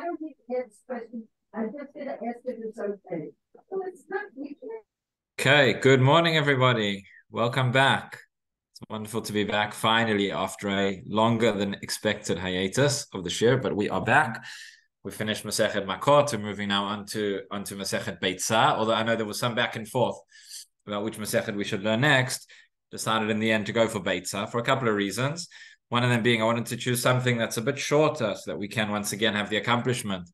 don't need to ask questions. I'm just going to ask if it's okay. Well, it's not. Okay, good morning, everybody. Welcome back. It's wonderful to be back finally after a longer than expected hiatus of the Shiur, but we are back. We finished Masechet Makot and moving now onto Masechet Beitzah, although I know there was some back and forth about which Masechet we should learn next. Decided in the end to go for Beitzah for a couple of reasons. One of them being I wanted to choose something that's a bit shorter so that we can once again have the accomplishment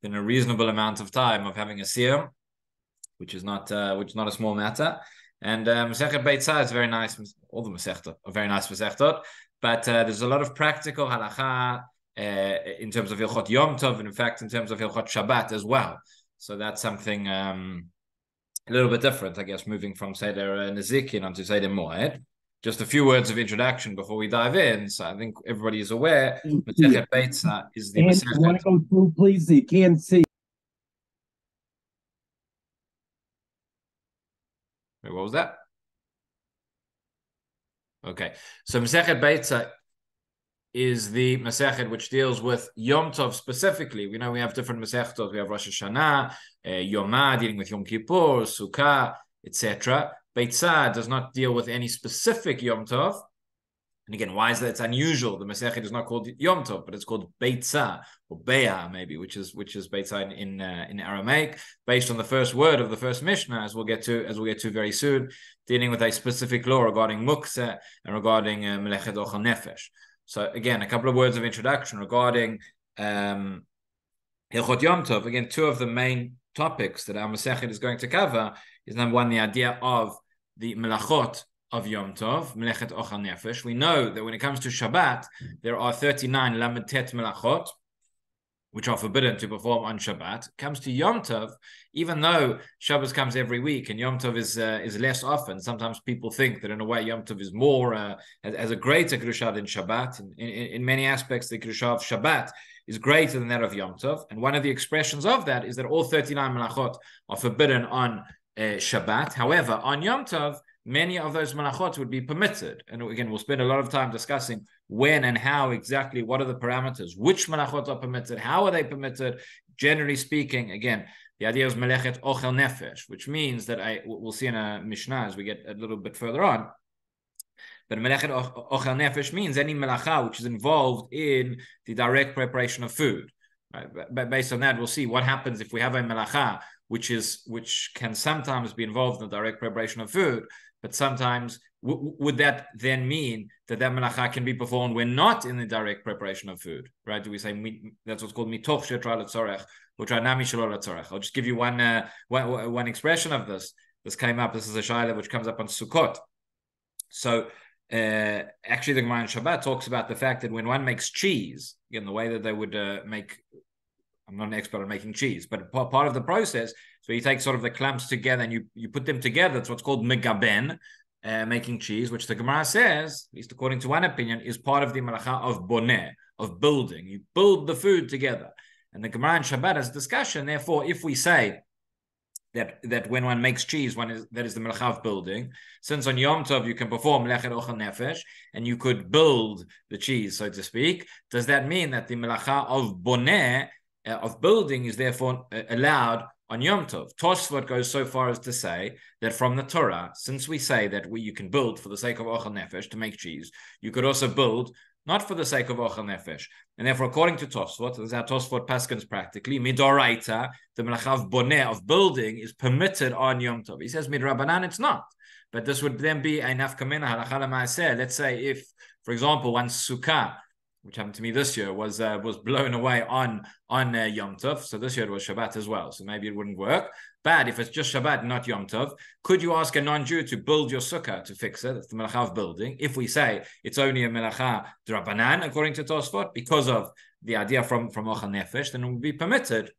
in a reasonable amount of time of having a Siyum, which is not a small matter. And Masechet Beitzah is very nice. All the Masechtot are very nice Masechtot, but there's a lot of practical halacha in terms of Hilchot Yom Tov, and in fact in terms of Hilchot Shabbat as well. So that's something a little bit different, I guess, moving from Seder Nezikin onto Seder Moed. Just a few words of introduction before we dive in. So I think everybody is aware, Masechet Beitzah is the Masechet. You want to go through, please? You can't see. Wait, what was that? Okay, so Masechet Beitzah is the Masechet which deals with Yom Tov specifically. We know we have different Masechtot. We have Rosh Hashanah, Yomah, dealing with Yom Kippur, Sukkah, etc. Beitzah does not deal with any specific Yom Tov. And again, why is that? It's unusual. The Masechet is not called Yom Tov, but it's called Beitzah or Beah, maybe, which is Beitzah in Aramaic, based on the first word of the first Mishnah, as we'll get to very soon, dealing with a specific law regarding Muktzeh and regarding Melechet Ochel Nefesh. So again, a couple of words of introduction regarding Hilchot Yom Tov. Again, two of the main topics that our Masechet is going to cover is number one, the idea of the Melachot of Yom Tov, Melechet Ochel Nefesh. We know that when it comes to Shabbat, there are 39 Lamed Tet Melachot, which are forbidden to perform on Shabbat. It comes to Yom Tov, even though Shabbos comes every week and Yom Tov is less often. Sometimes people think that in a way Yom Tov is more, has a greater Kedusha than Shabbat. In many aspects, the Kedusha of Shabbat is greater than that of Yom Tov. And one of the expressions of that is that all 39 Melachot are forbidden on Shabbat. However, on Yom Tov, many of those malachot would be permitted. And again, we'll spend a lot of time discussing when and how exactly, what are the parameters, which malachot are permitted, how are they permitted. Generally speaking, again, the idea is melechet ochel nefesh, which means that we'll see in a Mishnah as we get a little bit further on. But melechet ochel nefesh means any melacha which is involved in the direct preparation of food. Right? But based on that, we'll see what happens if we have a melacha which can sometimes be involved in the direct preparation of food, but sometimes would that then mean that melacha can be performed when not in the direct preparation of food, right? Do we say that's what's called mitoch shetra letzorech or nami shelo letzorech? I'll just give you one expression of this. This came up. This is a shaila which comes up on Sukkot. So actually, the Gemara in Shabbat talks about the fact that when one makes cheese, again, the way that they would make. I'm not an expert on making cheese, but part of the process, so you take sort of the clumps together and you put them together. It's what's called megaben, making cheese, which the Gemara says, at least according to one opinion, is part of the malacha of boneh, of building. You build the food together. And the Gemara in Shabbat has discussion. Therefore, if we say that when one makes cheese, that is the malacha of building, since on Yom Tov you can perform melechet ochel nefesh, and you could build the cheese, so to speak, does that mean that the malacha of boneh, of building, is therefore allowed on Yom Tov? Tosfot goes so far as to say that from the Torah, since we say that you can build for the sake of Ochel Nefesh to make cheese, you could also build not for the sake of Ochel Nefesh. And therefore, according to Tosfot, this is how Tosfot paskins practically, Midoraita, the Melacha of Boneh, of building, is permitted on Yom Tov. He says, Midrabanan, it's not. But this would then be a nafkamina, halacha l'maaseh. Let's say if, for example, one sukkah, which happened to me this year, was blown away on Yom Tov. So this year it was Shabbat as well. So maybe it wouldn't work. But if it's just Shabbat, not Yom Tov, could you ask a non-Jew to build your sukkah to fix it? That's the melacha of building. If we say it's only a melacha d'Rabbanan, according to Tosfot, because of the idea from Ochel Nefesh, then it would be permitted.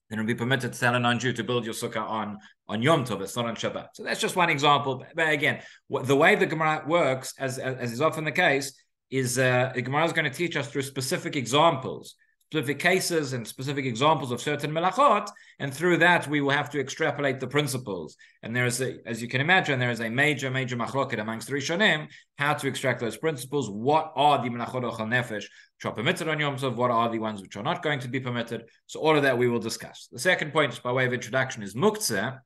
Then it would be permitted to tell a non-Jew to build your sukkah on Yom Tov. It's not on Shabbat. So that's just one example. But again, the way the Gemara works, as is often the case, is the Gemara is going to teach us through specific examples, specific cases and specific examples of certain melachot, and through that we will have to extrapolate the principles. And there is, as you can imagine, there is a major machloket amongst the Rishonim how to extract those principles. What are the melachot ochel nefesh which are permitted on Yom Tov? What are the ones which are not going to be permitted? So all of that we will discuss. The second point, just by way of introduction, is muktzeh.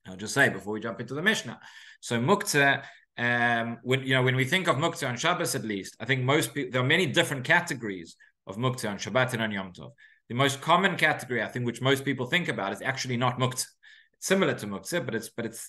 I'll just say before we jump into the Mishnah. So muktzeh. When we think of muktzeh on Shabbos, at least, I think most people, there are many different categories of muktzeh on Shabbat and on Yom Tov. The most common category, I think, which most people think about, is actually not muktzeh. It's similar to muktzeh, but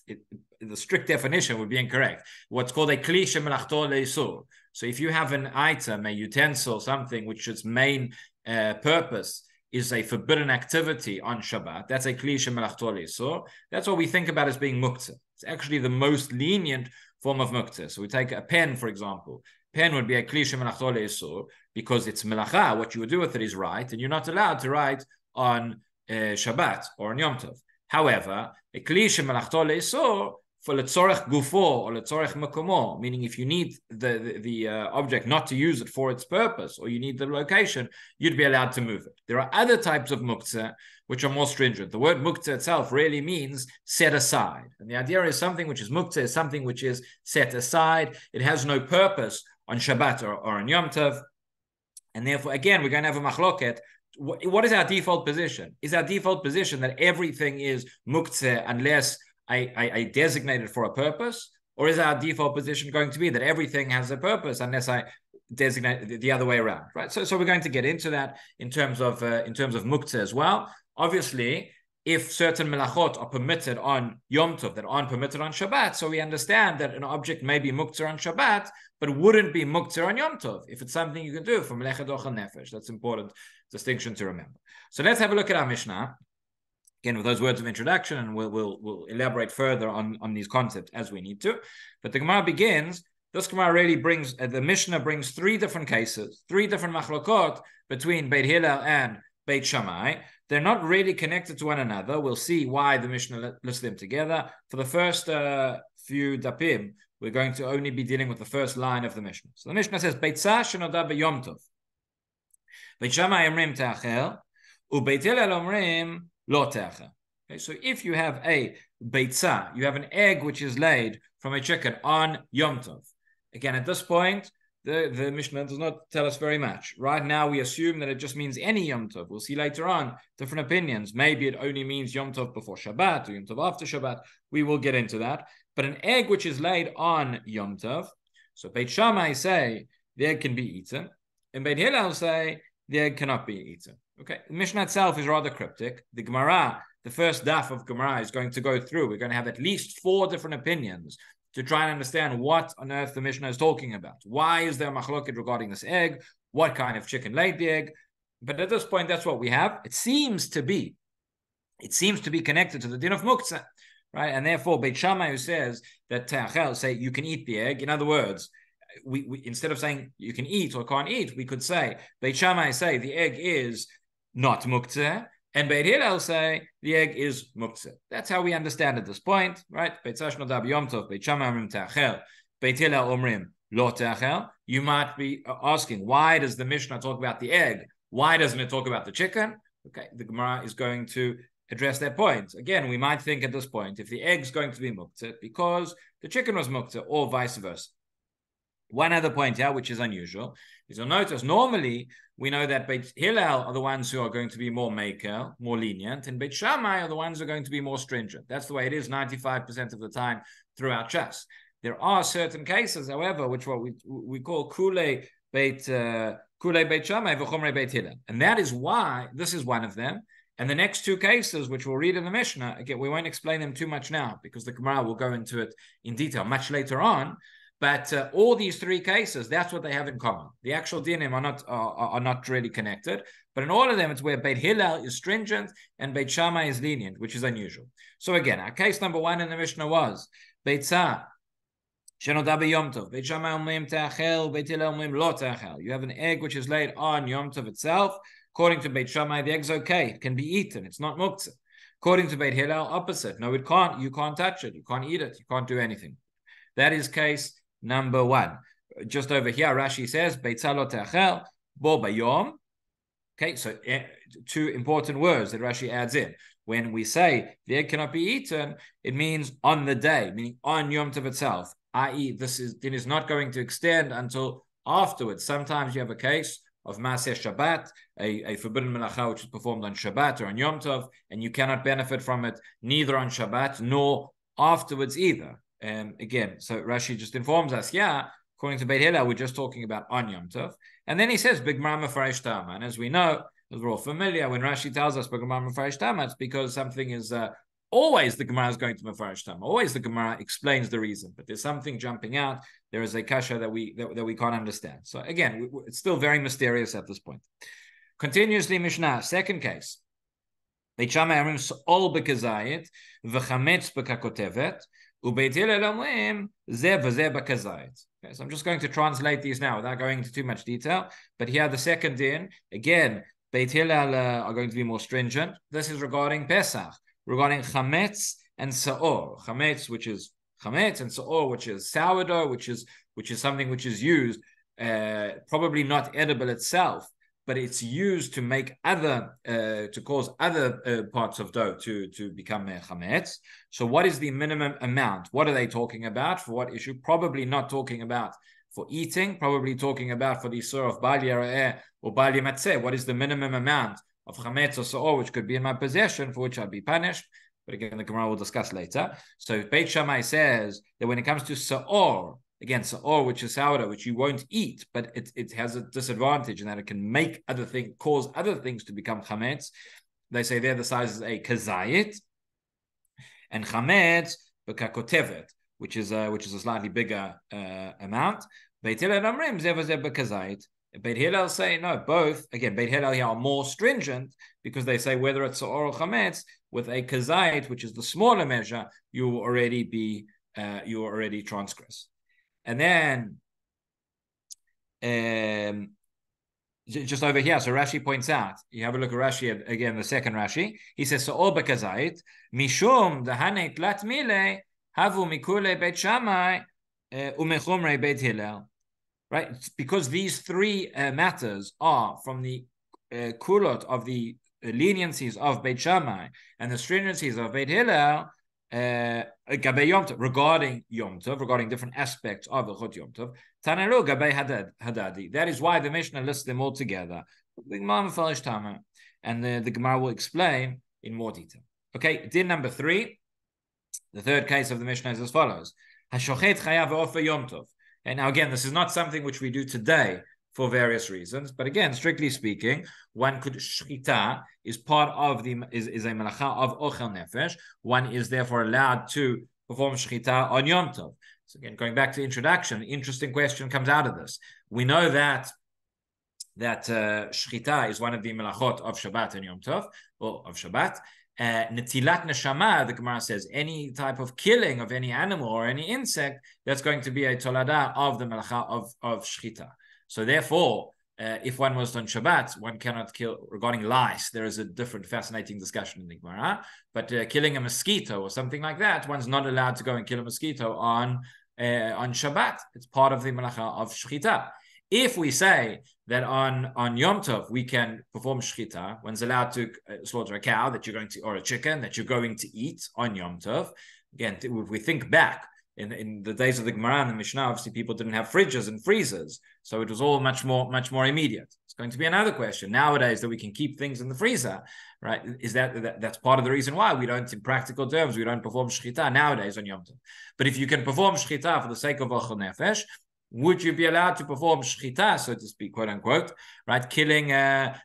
the strict definition would be incorrect. What's called a kli shemelachto leisur. So if you have an item, a utensil, something which its main purpose is a forbidden activity on Shabbat, that's a kli shemelachto leisur. That's what we think about as being muktzeh. It's actually the most lenient form of muktzeh. So we take a pen, for example. Pen would be a kli shemelachto leisur because it's melacha. What you would do with it is write, and you're not allowed to write on Shabbat or on Yom Tov. However, a kli shemelachto leisur for letzorech gufo or letzorech makomo, meaning if you need the object not to use it for its purpose, or you need the location, you'd be allowed to move it. There are other types of muktzeh which are more stringent. The word muktzeh itself really means set aside. And the idea is something which is muktzeh is something which is set aside. It has no purpose on Shabbat or on Yom Tov. And therefore, again, we're going to have a machloket. What is our default position? Is our default position that everything is muktzeh unless I designate it for a purpose? Or is our default position going to be that everything has a purpose unless I designate the other way around, right? So we're going to get into that in terms of muktzeh as well. Obviously, if certain melachot are permitted on Yom Tov that aren't permitted on Shabbat, so we understand that an object may be muktzeh on Shabbat, but wouldn't be muktzeh on Yom Tov if it's something you can do for Masechet ochel nefesh. That's an important distinction to remember. So let's have a look at our Mishnah. Again, with those words of introduction, and we'll elaborate further on these concepts as we need to. But the Gemara begins. This Gemara really brings, the Mishnah brings three different cases, three different machlokot between Beit Hillel and Beit Shammai. They're not really connected to one another. We'll see why the Mishnah lists them together. For the first few dapim, we're going to only be dealing with the first line of the Mishnah. So the Mishnah says, Beitzah shenoda b'yom tov. Beit Shammai omrim te'achel, u'Beit Hillel omrim lo te'achel. Okay, so if you have a Beitzah, you have an egg which is laid from a chicken on Yom Tov. Again, at this point, the Mishnah does not tell us very much. Right now, we assume that it just means any Yom Tov. We'll see later on different opinions. Maybe it only means Yom Tov before Shabbat or Yom Tov after Shabbat. We will get into that. But an egg which is laid on Yom Tov, so Beit Shammai say the egg can be eaten, and Beit Hillel say the egg cannot be eaten. Okay, the Mishnah itself is rather cryptic. The Gemara, the first daf of Gemara is going to go through. We're going to have at least 4 different opinions to try and understand what on earth the Mishnah is talking about. Why is there a machloket regarding this egg? What kind of chicken laid the egg? But at this point, that's what we have. It seems to be connected to the din of muktzeh, right? And therefore, Beit Shammai, who says that te'achel, say you can eat the egg. In other words, we instead of saying you can eat or can't eat, we could say Beit Shammai say the egg is not muktzeh, and Beit Hillel say the egg is muktzeh. That's how we understand at this point, right? Beitzah shenoda b'yom tov, Beit Shammai omrim te'achel, Beit Hillel omrim lo te'achel. You might be asking, why does the Mishnah talk about the egg? Why doesn't it talk about the chicken? Okay, the Gemara is going to address that point. Again, we might think at this point, if the egg's going to be muktzeh because the chicken was muktzeh, or vice versa. One other point here, which is unusual, is you'll notice normally we know that Beit Hillel are the ones who are going to be more maker, more lenient, and Beit Shammai are the ones who are going to be more stringent. That's the way it is 95% of the time throughout Shas. There are certain cases, however, which what we call Kulei Beit Shammai v'chomrei Beit Hillel, and that is why this is one of them. And the next 2 cases, which we'll read in the Mishnah, again, we won't explain them too much now because the Gemara will go into it in detail much later on. But all these 3 cases, that's what they have in common. The actual dinim are not really connected. But in all of them, it's where Beit Hillel is stringent and Beit Shammai is lenient, which is unusual. So again, our case number 1 in the Mishnah was Beitzah shenoda b'yom tov, Beit Shammai omrim te'achel, Beit Hillel omrim lo te'achel. You have an egg which is laid on Yom Tov itself. According to Beit Shammai, the egg's okay. It can be eaten. It's not muktzeh. According to Beit Hillel, opposite. No, it can't. You can't touch it. You can't eat it. You can't do anything. That is case number 1. Just over here, Rashi says, Beitzah lo te'achel bo bayom. Okay, so two important words that Rashi adds in. When we say the egg cannot be eaten, it means on the day, meaning on Yom Tov itself, i.e. it is not going to extend until afterwards. Sometimes you have a case of Masechet Shabbat, a forbidden melacha which is performed on Shabbat or on Yom Tov, and you cannot benefit from it neither on Shabbat nor afterwards either. Again, so Rashi just informs us, according to Beit Hillel, we're just talking about on Yom Tov. And then he says, Big Gemara Mefarish Tama. And as we know, as we're all familiar, when Rashi tells us Big Gemara Mefarish Tama, it's because something is always the Gemara is going to Mefarish Tama. Always the Gemara explains the reason, but there's something jumping out. There is a kasha that we can't understand. So again, it's still very mysterious at this point. Continuously, Mishnah, second case. Beit Shammai omrim So'ol b'kazayit v'chametz b'kakotevet uBeit Hillel omrim zeh v'zeh b'kazayit. Okay, so I'm just going to translate these now without going into too much detail. But here the second din, again, Beit Hillel are going to be more stringent. This is regarding Pesach, regarding chametz and sa'or. Chametz, which is chametz, and sa'or, which is sourdough, which is something which is used, probably not edible itself, but it's used to make to cause other parts of dough to become chametz. So what is the minimum amount? What are they talking about? For what issue? Probably not talking about for eating, probably talking about for the Isur of Bal Yara'eh or Bal Yamatzeh. What is the minimum amount of chametz or sa'or which could be in my possession, for which I'd be punished? But again, the Gemara will discuss later. So Beit Shammai says that when it comes to sa'or, again, sa'or, which is sourdough, which you won't eat, but it has a disadvantage in that it can make cause other things to become chametz. They say there the size is a kazayit, and chametz b'kakotevet, which is a slightly bigger amount. Beit Hillel omrim zeh v'zeh b'kazayit. Beit Hillel say no, both. Again, Beit Hillel here are more stringent because they say whether it's sa'or or chametz, with a kazayit, which is the smaller measure, you will already transgress. And then, just over here, so Rashi points out, you have a look at Rashi, again, the second Rashi, he says, So'or b'kazayit, mishum dahane tlat mile, havu mikule Beit Shammai, umechumrei Beit Hillel. Right? It's because these three matters are from the kulot of the leniencies of Beit Shammai and the stringencies of Beit Hillel, regarding Yom Tov, regarding different aspects of the Chut Yom Tov. Tanaru Gabei Hadadi. That is why the Mishnah lists them all together. And the Gemara will explain in more detail. Okay, din number 3. The third case of the Mishnah is as follows. Hashochet chayav v'ofer Yom Tov. And now again, this is not something which we do today for various reasons, but again, strictly speaking, one could shchita is part of is a melacha of ochel nefesh. One is therefore allowed to perform shchita on Yom Tov. So again, going back to the introduction, interesting question comes out of this. We know that shchita is one of the melachot of Shabbat and Yom Tov, or of Shabbat. Netilat neshama, the Gemara says, any type of killing of any animal or any insect, that's going to be a tolada of the melacha of shchita. So therefore, if one was on Shabbat, one cannot kill. Regarding lice, there is a different fascinating discussion in the Gemara. But killing a mosquito or something like that, one's not allowed to go and kill a mosquito on Shabbat. It's part of the melacha of shchita. If we say that on Yom Tov we can perform shchita, one's allowed to slaughter a cow that you're going to, or a chicken that you're going to eat on Yom Tov. Again, if we think back, in the days of the Gemara and the Mishnah, obviously people didn't have fridges and freezers, so it was all much more immediate. It's going to be another question nowadays that we can keep things in the freezer, right? Is that's part of the reason why we don't, in practical terms, we don't perform shchita nowadays on Yom Tov. But if you can perform shchita for the sake of ochel nefesh, would you be allowed to perform shchita, so to speak, quote unquote, right? Killing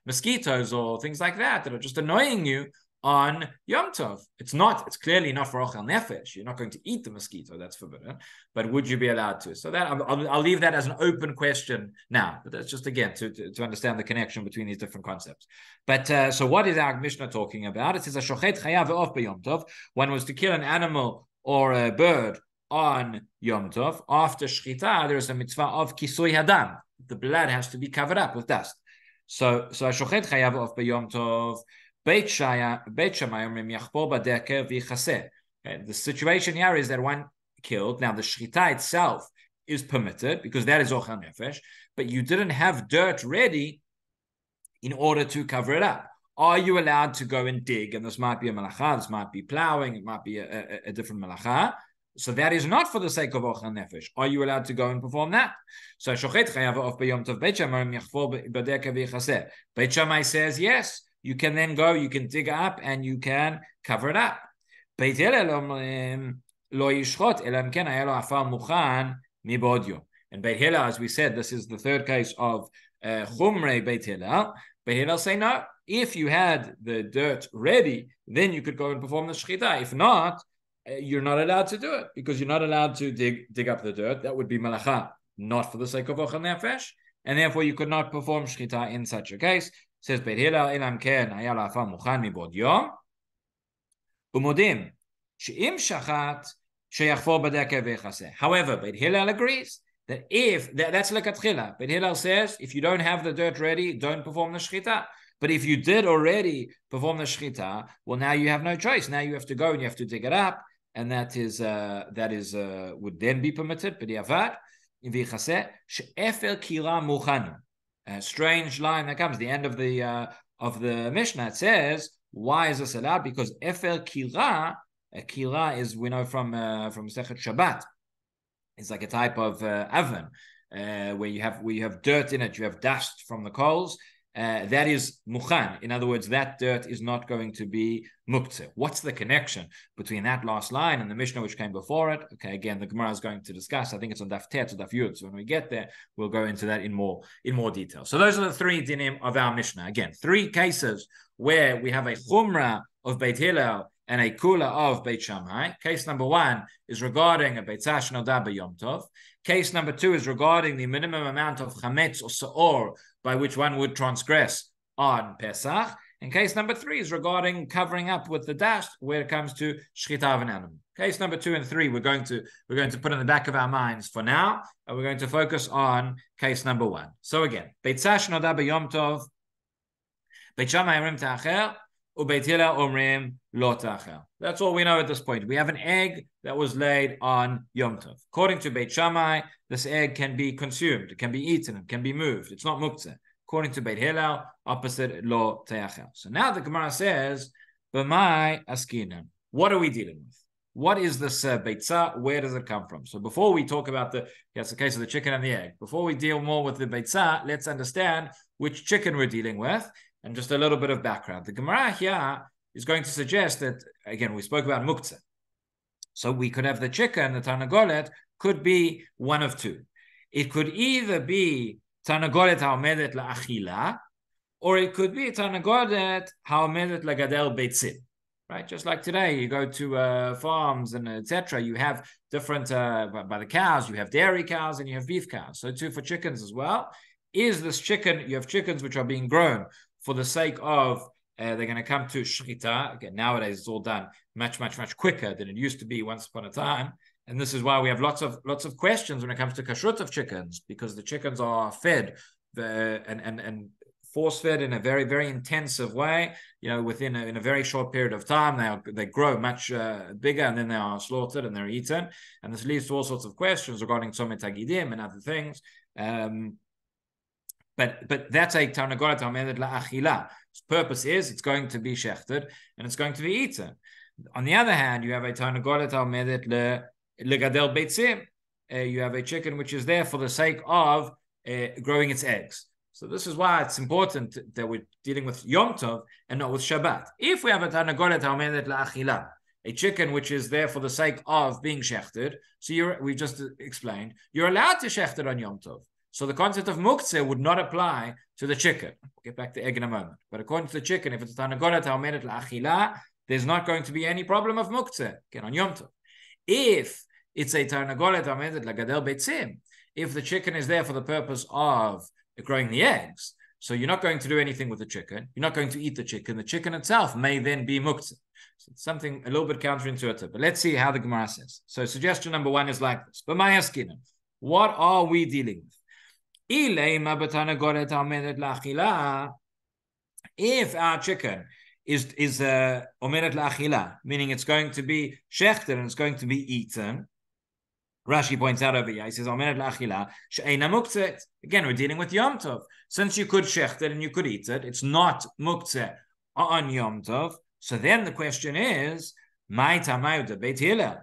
mosquitoes or things like that are just annoying you on Yom Tov. It's clearly not for ochel nefesh. You're not going to eat the mosquito, that's forbidden. But would you be allowed to? So that I'll leave that as an open question now. But that's just, again, to understand the connection between these different concepts. But so what is our Mishnah talking about? It says, Hashochet chayav v'of b'Yom Tov. One was to kill an animal or a bird on Yom Tov. After shchita, there is a mitzvah of kisui hadam. The blood has to be covered up with dust. So Hashochet chayav v'of b'Yom Tov. Beit Shammai omrim yachpor b'deker v'yichaseh. The situation here is that one killed. Now the shchita itself is permitted because that is ochel nefesh, but you didn't have dirt ready in order to cover it up. Are you allowed to go and dig? And this might be a malacha, this might be plowing, it might be a different malacha. So that is not for the sake of ochel nefesh. Are you allowed to go and perform that? So shochet chayav of b'yom tov Beit Shammai yachfor b'deka v'yichaseh. Beit Shammai says yes. You can then go, you can dig up, and you can cover it up. Beit Hillel omrim lo yishchot elam ken haya lo afar muchan mibod yom. And Beit Hillel, as we said, this is the third case of chumrei Beit Hillel. Beit Hillel say no. If you had the dirt ready, then you could go and perform the shechita. If not, you're not allowed to do it because you're not allowed to dig up the dirt. That would be malacha, not for the sake of ochel nefesh, and therefore you could not perform shechita in such a case. Says Beit Hillel, elam ken haya lo afar muchan mibod yom, umodim she'im shachat sheyachfor b'deka v'yichaseh. However, Beit Hillel agrees that if that's lekatchila. Beit Hillel says if you don't have the dirt ready, don't perform the shechita. But if you did already perform the shechita, well, now you have no choice. Now you have to go and you have to dig it up, and that is would then be permitted. But yavad v'yichaseh she'efer kira muchanu. A strange line that comes the end of the Mishnah. It says, why is this allowed? Because efer kira, kira is, we know from Masechet Shabbat. It's like a type of oven where you have dirt in it. You have dust from the coals. That is mukhan. In other words, that dirt is not going to be muktzeh. What's the connection between that last line and the Mishnah which came before it? Okay, again, the Gemara is going to discuss. I think it's on Daf Tet or Daf Yud. So when we get there, we'll go into that in more detail. So those are the three dinim of our Mishnah. Again, three cases where we have a chumrah of Beit Hillel and a kula of Beit Shammai. Case number one is regarding a Beitzah shenoda b'Yom Tov. Case number two is regarding the minimum amount of chametz or seor by which one would transgress on Pesach. And case number three is regarding covering up with the dust where it comes to shechita of an animal. Case number 2 and 3 we're going to put in the back of our minds for now, and we're going to focus on case number 1. So again, Beitzah shenoda b'Yom Tov, Beit Shammai omrim ta'acher, uBeit Hillel omrim lo ta'acher. That's all we know at this point. We have an egg that was laid on Yom Tov. According to Beit Shammai, this egg can be consumed, it can be eaten, it can be moved. It's not muktzeh. According to Beit Hillel, opposite lo ta'acher. So now the Gemara says, b'mai askinan. What are we dealing with? What is this Beitzah? Where does it come from? So before we talk about the case of the chicken and the egg, before we deal more with the Beitzah, let's understand which chicken we're dealing with and just a little bit of background. The Gemara here is going to suggest that, again, we spoke about muktzeh. So we could have the chicken, the Tarnagolet, could be one of two. It could either be Tarnagolet ha'omedet la'achila, or it could be Tarnagolet ha'omedet lagadel beitzim. Right, just like today, you go to farms and etc. You have different by the cows. You have dairy cows and you have beef cows. So too for chickens as well. Is this chicken? You have chickens which are being grown for the sake of they're going to come to shechita. Again, nowadays it's all done much quicker than it used to be once upon a time. And this is why we have lots of questions when it comes to kashrut of chickens, because the chickens are fed and force-fed in a very, very intensive way, within in a very short period of time. They grow much bigger, and then they are slaughtered and they're eaten. And this leads to all sorts of questions regarding tzomet hagidim and other things. But that's a tarnagolet ha'omedet la'achila. Its purpose is it's going to be shechted and it's going to be eaten. On the other hand, you have a tarnagolet ha'omedet legadel beitzim. You have a chicken which is there for the sake of growing its eggs. So this is why it's important that we're dealing with Yom Tov and not with Shabbat. If we have a tarnagolet ha'omedet la'achila, a chicken which is there for the sake of being shechted, so we just explained, you're allowed to shecht it on Yom Tov. So the concept of muktzeh would not apply to the chicken. We'll get back to egg in a moment. But according to the chicken, if it's a tarnagolet ha'omedet la'achila, there's not going to be any problem of muktzeh, again, on Yom Tov. If it's a tarnagolet ha'omedet lagadel beitzim, if the chicken is there for the purpose of growing the eggs, so you're not going to do anything with the chicken, you're not going to eat the chicken itself may then be muktzeh. So it's something a little bit counterintuitive, but let's see how the Gemara says. So suggestion number 1 is like this. B'mai askinan. What are we dealing with? If our chicken is omedet la'achila, meaning it's going to be shechted and it's going to be eaten, Rashi points out over here, he says, again, we're dealing with Yom Tov. Since you could shecht it and you could eat it, it's not muktzeh on Yom Tov. So then the question is, Beit Hillel.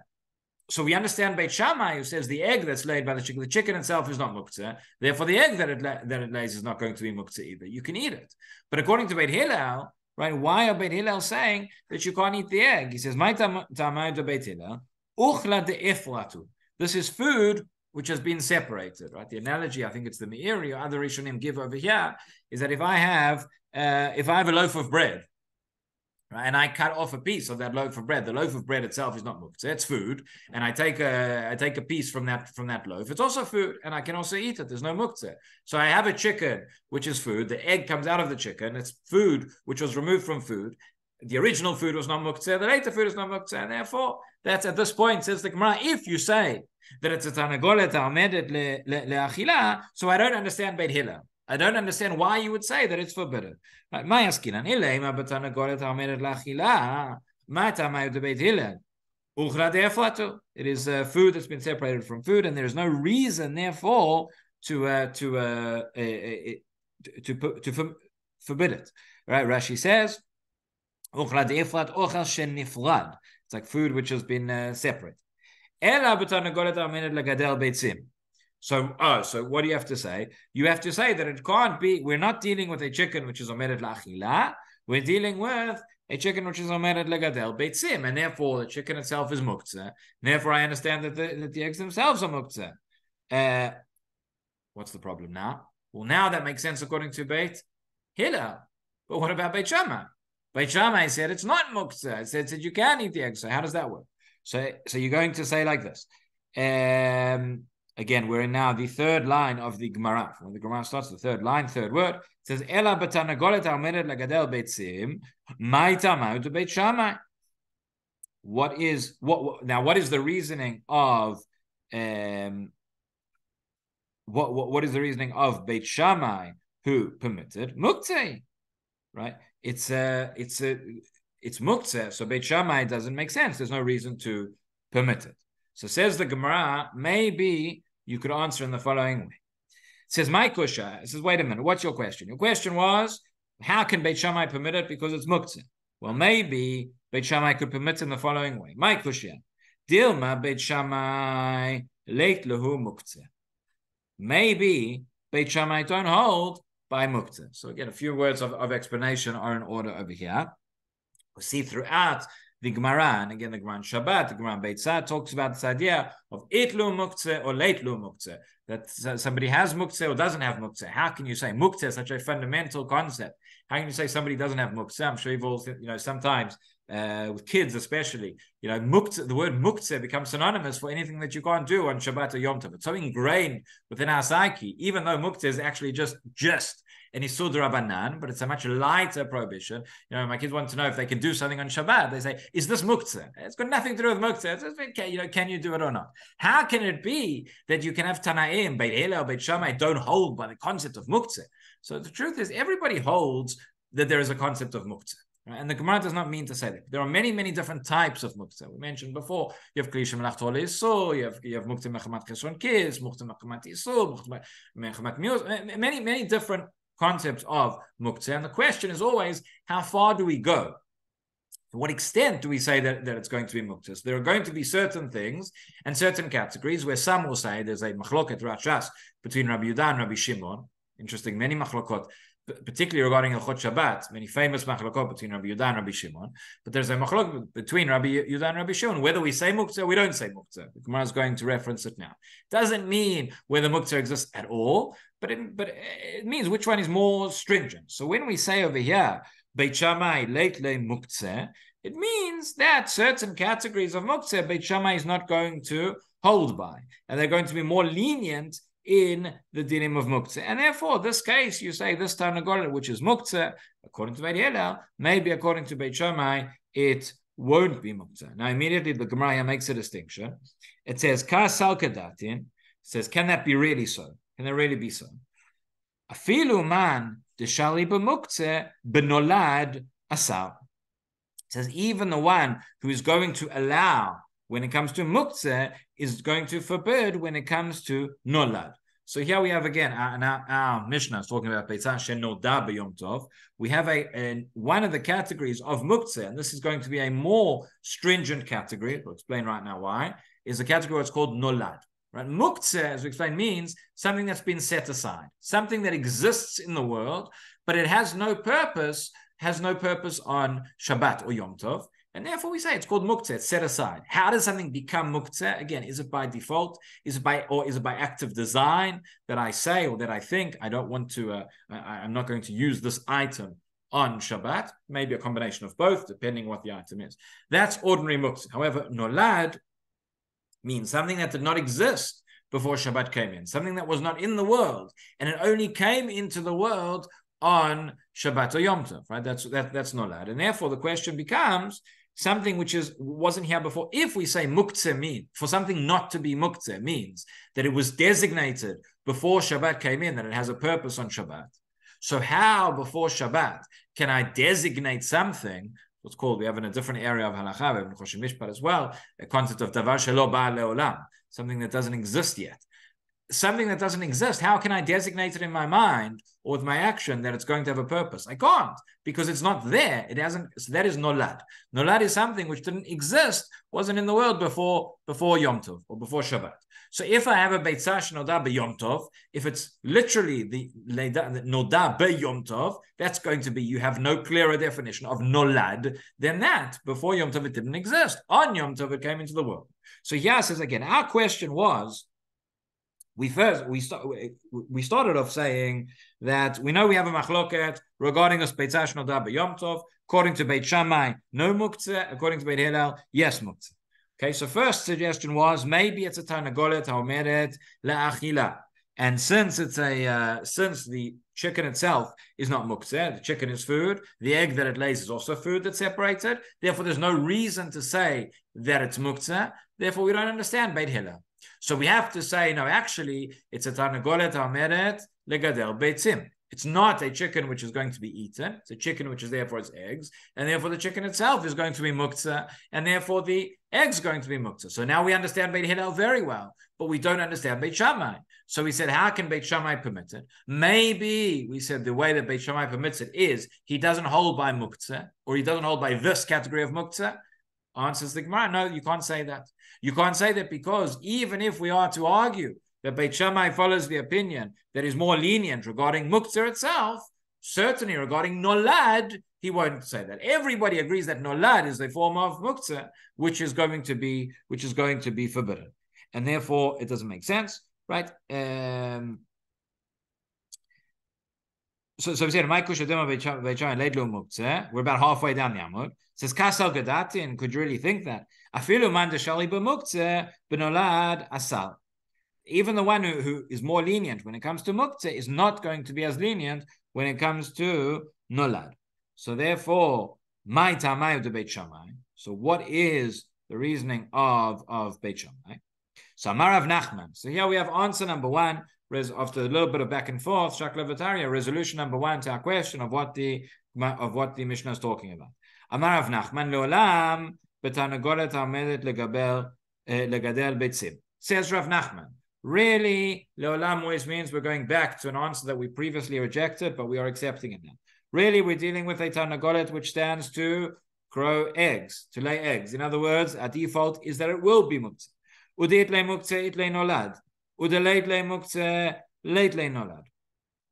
So we understand Beit Shammai, who says the egg that's laid by the chicken itself is not muktzeh. Therefore, the egg that it lays is not going to be muktzeh either. You can eat it. But according to Beit Hillel, right, why are Beit Hillel saying that you can't eat the egg? He says, Beit Hillel, uchla de efratu. This is food which has been separated, right? The analogy, I think it's the Meiri or other Rishonim give over here, is that if I have a loaf of bread, right, and I cut off a piece of that loaf of bread, the loaf of bread itself is not muktzeh, it's food, and I take a piece from that loaf, it's also food, and I can also eat it. There's no muktzeh. So I have a chicken, which is food. The egg comes out of the chicken. It's food which was removed from food. The original food was not muktzeh. The later food is not muktzeh, and therefore, that's at this point, says the Gemara, if you say that it's a tanagolet amedet leachila, so I don't understand Beit Hillel. I don't understand why you would say that it's forbidden. It is food that's been separated from food, and there is no reason, therefore, to forbid it. Right? Rashi says, it's like food which has been separate. So what do you have to say? You have to say that it can't be, we're not dealing with a chicken which is omeret la'achila, we're dealing with a chicken which is omeret legadel beitzim, and therefore the chicken itself is muktzeh. Therefore I understand that the eggs themselves are muktzeh. What's the problem now? Well, now that makes sense according to Beit Hillel. But what about Beit Shammai? Beit Shammai said it's not muktzeh. It said you can eat the eggs. So how does that work? So you're going to say like this. Again, we're in now the third line of the Gemara. When the Gemara starts, the third line, third word, it says, Ela b'tanagolet ha'omedet legadel beitzim, mai tamau to Beit Shammai. What is the reasoning of what is the reasoning of Beit Shammai who permitted muktzeh? Right? It's muktzeh, so Beit Shammai doesn't make sense. There's no reason to permit it. So says the Gemara, maybe you could answer in the following way. It says, my kusha. It says, wait a minute, what's your question? Your question was, how can Beit Shammai permit it? Because it's muktzeh. Well, maybe Beit Shammai could permit it in the following way. My kusha. Dilma Beit Shammai leit lehu muktzeh. Maybe Beit Shammai don't hold by muktzeh. So again, a few words of explanation are in order over here. We see throughout the Gemara, and again, the Gemara in Shabbat, the Gemara in Beitzah talks about this idea of itlu muktzeh or leitlu muktzeh, that somebody has muktzeh or doesn't have muktzeh. How can you say muktzeh is such a fundamental concept? How can you say somebody doesn't have muktzeh? I'm sure you've all, sometimes with kids especially, muktzeh, the word muktzeh becomes synonymous for anything that you can't do on Shabbat or Yom Tov. It's so ingrained within our psyche, even though muktzeh is actually just an isur d'Rabbanan, but it's a much lighter prohibition. My kids want to know if they can do something on Shabbat. They say, is this muktzeh? It's got nothing to do with muktzeh. It's just, can you do it or not? How can it be that you can have Tanaim, Beit Hillel, Beit Shammai don't hold by the concept of muktzeh? So the truth is, everybody holds that there is a concept of muktzeh. Right? And the Gemara does not mean to say that. There are many, many different types of muktzeh. We mentioned before, you have Kli Shemelach Tole Isur, you have muktzeh mechamat cheshon kis, muktzeh mechamat isur, muktzeh mechamat mius, many, many different concepts of muktzeh. And the question is always, how far do we go? To what extent do we say that it's going to be muktzeh? So there are going to be certain things and certain categories where some will say there's a machloket rachas between Rabbi Yehuda and Rabbi Shimon. Interesting, many machlokot, particularly regarding Hilchot Shabbat, many famous machlokot between Rabbi Yehuda and Rabbi Shimon. But there's a machlokot between Rabbi Yehuda and Rabbi Shimon, whether we say muktzeh or we don't say muktzeh. The Gemara is going to reference it now. Doesn't mean whether muktzeh exists at all, but it means which one is more stringent. So when we say over here, Beit Shammai leit le muktzeh, it means that certain categories of muktzeh, Beit Shammai is not going to hold by, and they're going to be more lenient in the dinim of muktzeh. And therefore, this case, you say this Tanagolet, which is muktzeh, according to Beit Hillel, maybe according to Beit Shammai, it won't be muktzeh. Now, immediately, the Gemara makes a distinction. It says, Ka sal kedatin. It says, can that be really so? Can that really be so? Afilu man deshali b'muktzeh benolad asar. It says, even the one who is going to allow when it comes to muktzeh, is going to forbid when it comes to nolad. So here we have again our Mishnah is talking about Beitzah shenoda b'yom tov. We have a one of the categories of muktzeh, and this is going to be a more stringent category. We'll explain right now why. Is a category what's called nolad. Right? Muktzeh, as we explained, means something that's been set aside, something that exists in the world, but it has no purpose on Shabbat or Yom Tov. And therefore we say it's called muktzeh, it's set aside. How does something become muktzeh? Again, is it by default? Is it by active design that I say or that I think I don't want to, I'm not going to use this item on Shabbat? Maybe a combination of both, depending what the item is. That's ordinary muktzeh. However, nolad means something that did not exist before Shabbat came in, something that was not in the world, and it only came into the world on Shabbat or Yom Tov, right? That's nolad. And therefore the question becomes, something which wasn't here before. If we say muktzeh mean for something not to be muktzeh means that it was designated before Shabbat came in, that it has a purpose on Shabbat. So how before Shabbat can I designate something? What's called, we have in a different area of halakha, we have in Choshen Mishpat as well, a concept of davar shelo ba leolam, something that doesn't exist yet. Something that doesn't exist, how can I designate it in my mind or with my action that it's going to have a purpose? I can't, because it's not there. It hasn't. So that is nolad. Nolad is something which didn't exist, wasn't in the world before Yom Tov or before Shabbat. So if I have a Beitzah shenoda b'Yom Tov, if it's literally the noda b'Yom Tov, that's going to be, you have no clearer definition of nolad than that. Before Yom Tov it didn't exist. On Yom Tov it came into the world. So here says again, our question was, we started off saying that we know we have a machloket regarding this Beitzah shenoda b'Yom Tov. According to Beit Shammai, no muktzeh. According to Beit Hillel, yes muktzeh. Okay, so first suggestion was maybe it's a tarnagolet haomeret le'achila, and since the chicken itself is not muktzeh, the chicken is food, the egg that it lays is also food that's separated. Therefore, there's no reason to say that it's muktzeh. Therefore, we don't understand Beit Hillel. So we have to say, no, actually, it's a tarnagolet haomeret legadel beitzim. It's not a chicken which is going to be eaten. It's a chicken which is there for its eggs, and therefore the chicken itself is going to be muktzeh, and therefore the egg's going to be muktzeh. So now we understand Beit Hillel very well, but we don't understand Beit Shammai. So we said, how can Beit Shammai permit it? Maybe we said the way that Beit Shammai permits it is he doesn't hold by muktzeh, or he doesn't hold by this category of muktzeh. Answers the Gemara, no, you can't say that. You can't say that because even if we are to argue that Beit Shammai follows the opinion that is more lenient regarding muktzeh itself, certainly regarding nolad, he won't say that. Everybody agrees that nolad is a form of muktzeh, which is going to be forbidden, and therefore it doesn't make sense, right? So we said, we're about halfway down the Amud. It says, Kasal Gadatin, could you really think that? Afilu man deshali b'muktzeh b'nolad asal. Even the one who is more lenient when it comes to muktzeh is not going to be as lenient when it comes to nolad. So therefore, my tamay of Beit Shammai. So what is the reasoning of Beit Shammai? So Amar Rav Nachman. So here we have answer number one. After a little bit of back and forth, Shaklavataria, resolution number one to our question of what the Mishnah is talking about. Amar Rav Nachman leolam b'tarnagolet haomedet legadel beitzim. Says Rav Nachman. Really, leolam always means we're going back to an answer that we previously rejected, but we are accepting it now. Really, we're dealing with a tarnagolet which stands to grow eggs, to lay eggs. In other words, our default is that it will be muktzeh. Udit le muktzeh it le nolad. Udeleit le muktzeh leit le nolad.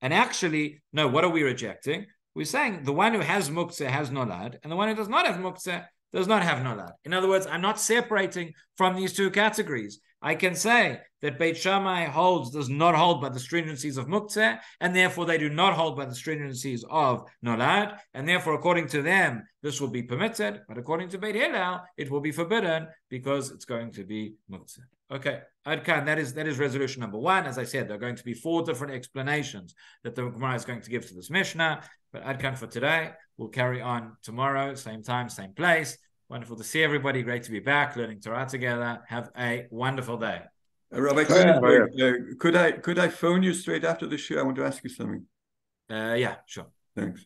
And actually, no, what are we rejecting? We're saying the one who has muktzeh has nolad, and the one who does not have muktzeh does not have nolad. In other words, I'm not separating from these two categories. I can say that Beit Shammai does not hold by the stringencies of muktzeh, and therefore they do not hold by the stringencies of nolad, and therefore according to them this will be permitted, but according to Beit Hillel it will be forbidden because it's going to be muktzeh. Okay, Adkan, that is resolution number one. As I said, there are going to be 4 different explanations that the Gemara is going to give to this Mishnah, but Adkan for today. We'll carry on tomorrow, same time, same place. Wonderful to see everybody. Great to be back, learning Torah together. Have a wonderful day. Rabbi Kenigsberg, could I phone you straight after the show? I want to ask you something. Yeah, sure. Thanks.